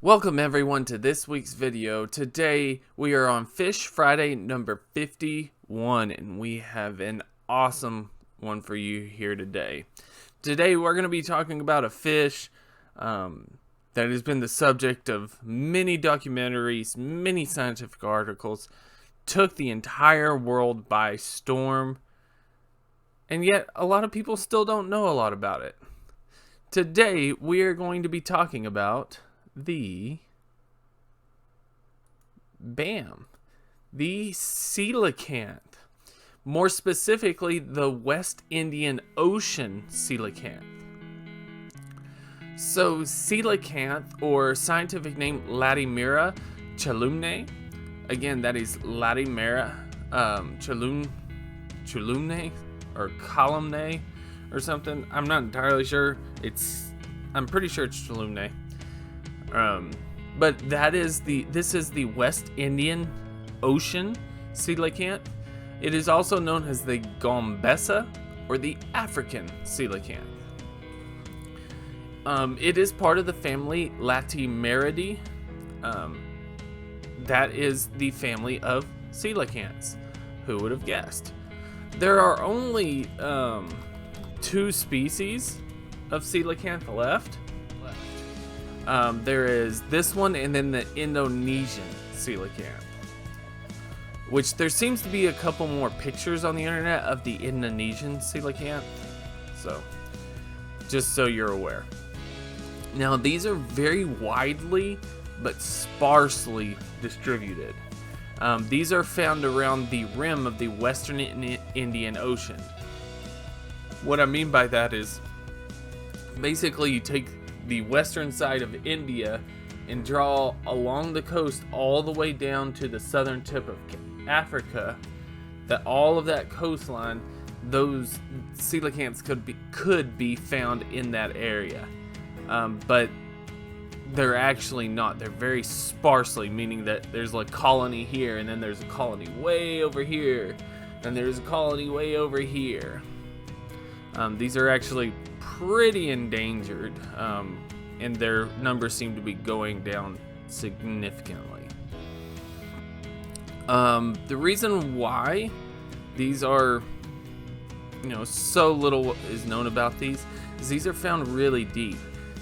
Welcome everyone to this week's video. Today we are on Fish Friday number 51 and we have an awesome one for you here today. Today we're going to be talking about a fish that has been the subject of many documentaries, many scientific articles, took the entire world by storm, and yet a lot of people still don't know a lot about it. Today we are going to be talking about the coelacanth. More specifically, the West Indian Ocean coelacanth. So coelacanth, or scientific name Latimera chelumnae. Again, that is Latimera chelumnae or columnae or something. I'm not entirely sure. I'm pretty sure it's chelumnae. But this is the West Indian Ocean coelacanth. It is also known as the Gombessa or the African coelacanth. It is part of the family Latimeridae. That is the family of coelacanths. Who would have guessed? There are only 2 species of coelacanth left. There is this one and then the Indonesian coelacanth, which there seems to be a couple more pictures on the internet of the Indonesian coelacanth, so just so you're aware. Now these are very widely but sparsely distributed. These are found around the rim of the Western Indian Ocean. What I mean by that is basically you take the western side of India and draw along the coast all the way down to the southern tip of Africa. That all of that coastline, those coelacanths could be found in that area, but they're actually not. They're very sparsely, meaning that there's like colony here, and then there's a colony way over here, and there's a colony way over here. These are actually pretty endangered, and their numbers seem to be going down significantly. The reason why these are, so little is known about these is these are found really deep.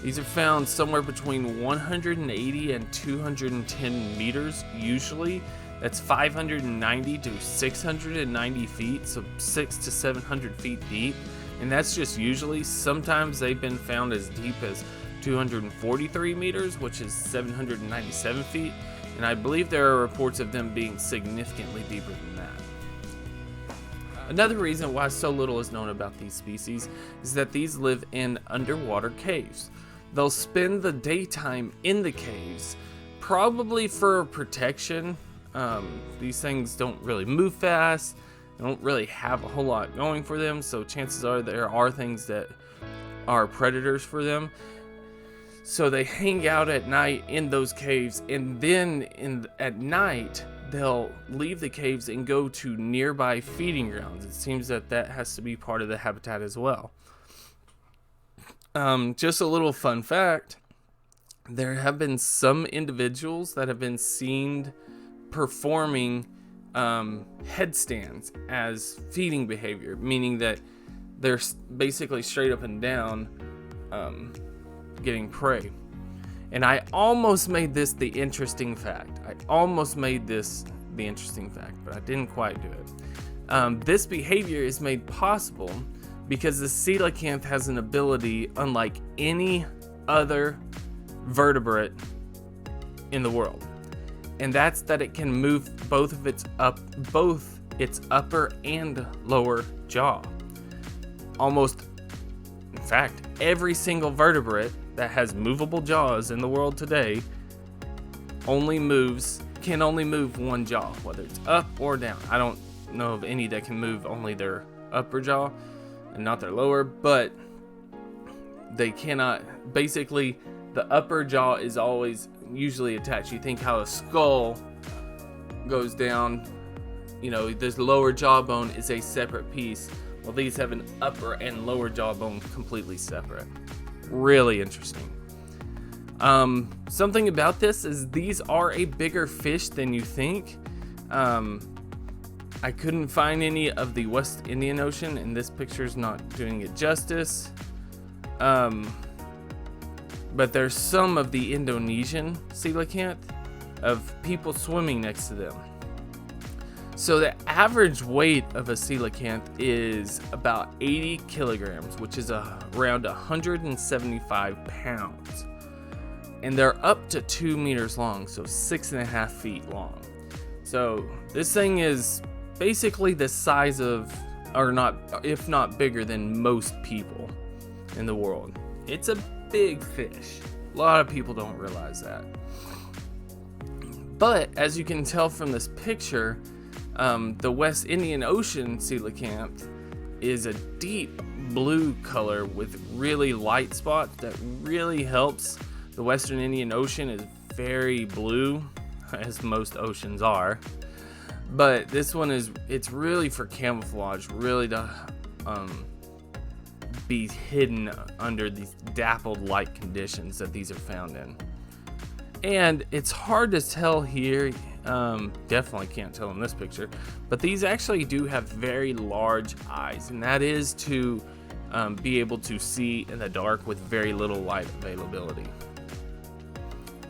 These are found somewhere between 180 and 210 meters usually. That's 590 to 690 feet, so 600 to 700 feet deep. And that's just usually. Sometimes they've been found as deep as 243 meters, which is 797 feet. And I believe there are reports of them being significantly deeper than that. Another reason why so little is known about these species is that these live in underwater caves. They'll spend the daytime in the caves, probably for protection. These things don't really move fast. They don't really have a whole lot going for them, so chances are there are things that are predators for them. So they hang out at night in those caves, and then at night they'll leave the caves and go to nearby feeding grounds. It seems that has to be part of the habitat as well. Just a little fun fact, there have been some individuals that have been seen performing headstands as feeding behavior, meaning that they're basically straight up and down getting prey. And I almost made this the interesting fact. But I didn't quite do it. This behavior is made possible because the coelacanth has an ability unlike any other vertebrate in the world. And that's that it can move both its upper and lower jaw. In fact, every single vertebrate that has movable jaws in the world today can only move one jaw, whether it's up or down. I don't know of any that can move only their upper jaw and not their lower, but they cannot. Basically, the upper jaw is always usually attached. You think how a skull goes down, this lower jawbone is a separate piece. Well, these have an upper and lower jawbone completely separate. Really interesting. Something about this is these are a bigger fish than you think. I couldn't find any of the West Indian Ocean, and this picture's not doing it justice. But there's some of the Indonesian coelacanth of people swimming next to them. So the average weight of a coelacanth is about 80 kilograms, which is around 175 pounds. And they're up to 2 meters long, so 6.5 feet long. So this thing is basically the size of, or not, if not bigger than most people in the world. It's a big fish. A lot of people don't realize that. But as you can tell from this picture, the West Indian Ocean coelacanth is a deep blue color with really light spots that really helps. The Western Indian Ocean is very blue, as most oceans are. But this one it's really for camouflage, really to be hidden under these dappled light conditions that these are found in. And it's hard to tell here, definitely can't tell in this picture, but these actually do have very large eyes, and that is to be able to see in the dark with very little light availability.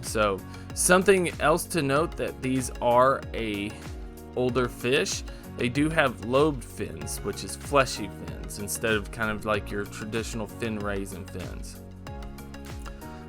So something else to note, that these are a older fish. They do have lobed fins, which is fleshy fins, instead of kind of like your traditional fin rays and fins.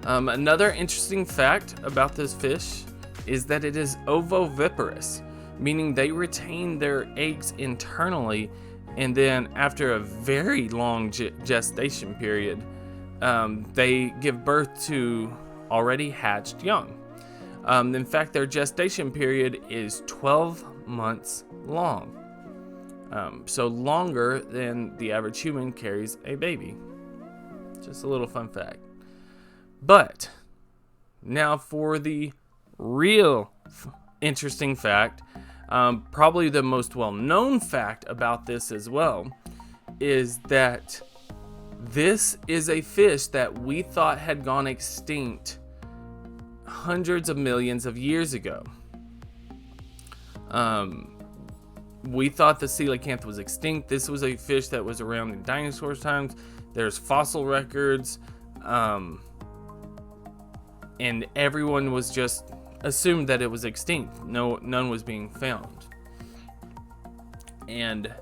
Another interesting fact about this fish is that it is ovoviviparous, meaning they retain their eggs internally, and then after a very long gestation period, they give birth to already hatched young. In fact, their gestation period is 12 months long. So longer than the average human carries a baby. Just a little fun fact. But now for the real interesting fact, probably the most well-known fact about this as well, is that this is a fish that we thought had gone extinct hundreds of millions of years ago. We thought the coelacanth was extinct. This was a fish that was around in dinosaur times. There's fossil records, and everyone was just assumed that it was extinct. None was being found. And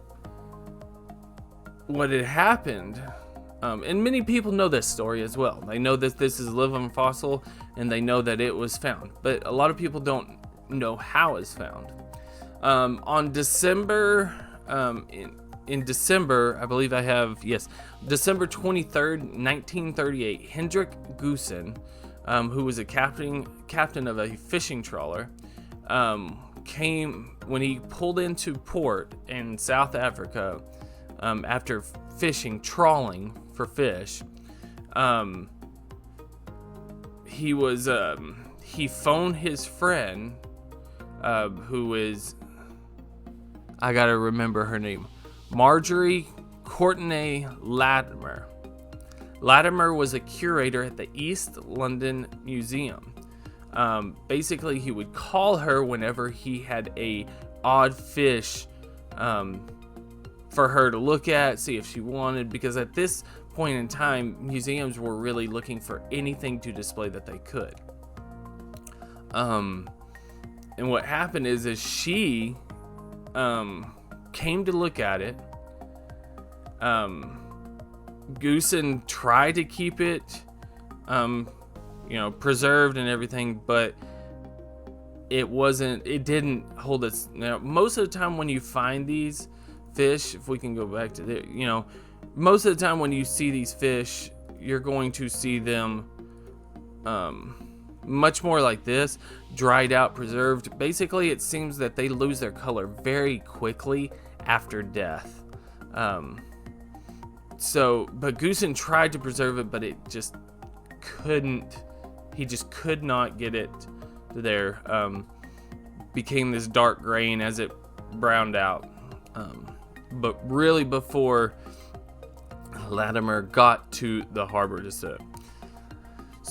what had happened, and many people know this story as well. They know that this is a living fossil, and they know that it was found. But a lot of people don't know how it's found. On December, in December, I believe I have, yes, December 23rd, 1938, Hendrik Goosen, who was a captain of a fishing trawler, came when he pulled into port in South Africa after trawling for fish. He phoned his friend, who is, I gotta remember her name, Marjorie Courtenay Latimer. Latimer was a curator at the East London Museum. Basically, he would call her whenever he had a odd fish for her to look at, see if she wanted, because at this point in time, museums were really looking for anything to display that they could. And what happened is she came to look at it. Goosen tried to keep it, preserved and everything, but it didn't hold its. Now, most of the time when you find these fish, if we can go back to the, most of the time when you see these fish, you're going to see them much more like this, dried out, preserved. Basically, it seems that they lose their color very quickly after death. But Goosen tried to preserve it, but it just couldn't. He just could not get it there. Became this dark grain as it browned out. But really before Latimer got to the harbor to sit.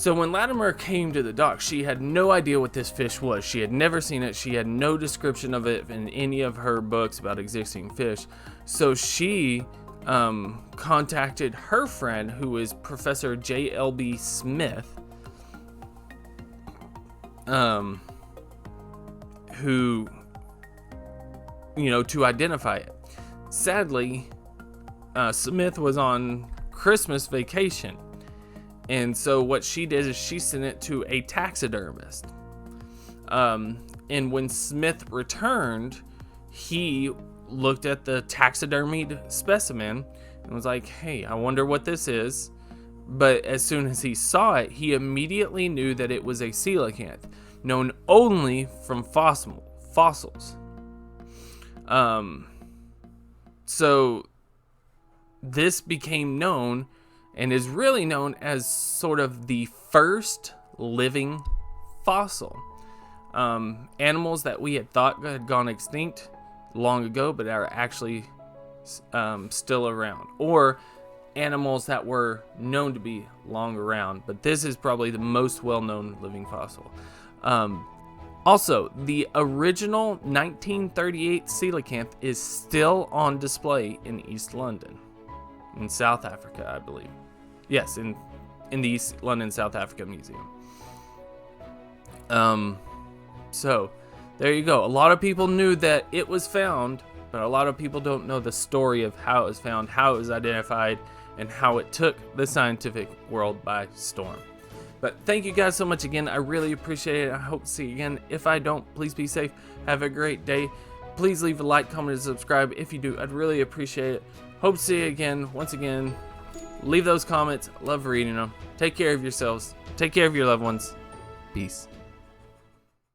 So when Latimer came to the dock, she had no idea what this fish was. She had never seen it. She had no description of it in any of her books about existing fish. So she contacted her friend, who is Professor J.L.B. Smith, who, to identify it. Sadly, Smith was on Christmas vacation. And so what she did is she sent it to a taxidermist. And when Smith returned, he looked at the taxidermied specimen and was like, hey, I wonder what this is. But as soon as he saw it, he immediately knew that it was a coelacanth, known only from fossils. So this became known and is really known as sort of the first living fossil. Animals that we had thought had gone extinct long ago, but are actually still around, or animals that were known to be long around, but this is probably the most well-known living fossil. Also, the original 1938 coelacanth is still on display in East London, in South Africa, I believe. Yes, in the East London, South Africa Museum. So, there you go. A lot of people knew that it was found, but a lot of people don't know the story of how it was found, how it was identified, and how it took the scientific world by storm. But thank you guys so much again. I really appreciate it. I hope to see you again. If I don't, please be safe. Have a great day. Please leave a like, comment, and subscribe. If you do, I'd really appreciate it. Hope to see you again. Once again, leave those comments. Love reading them. Take care of yourselves. Take care of your loved ones. Peace.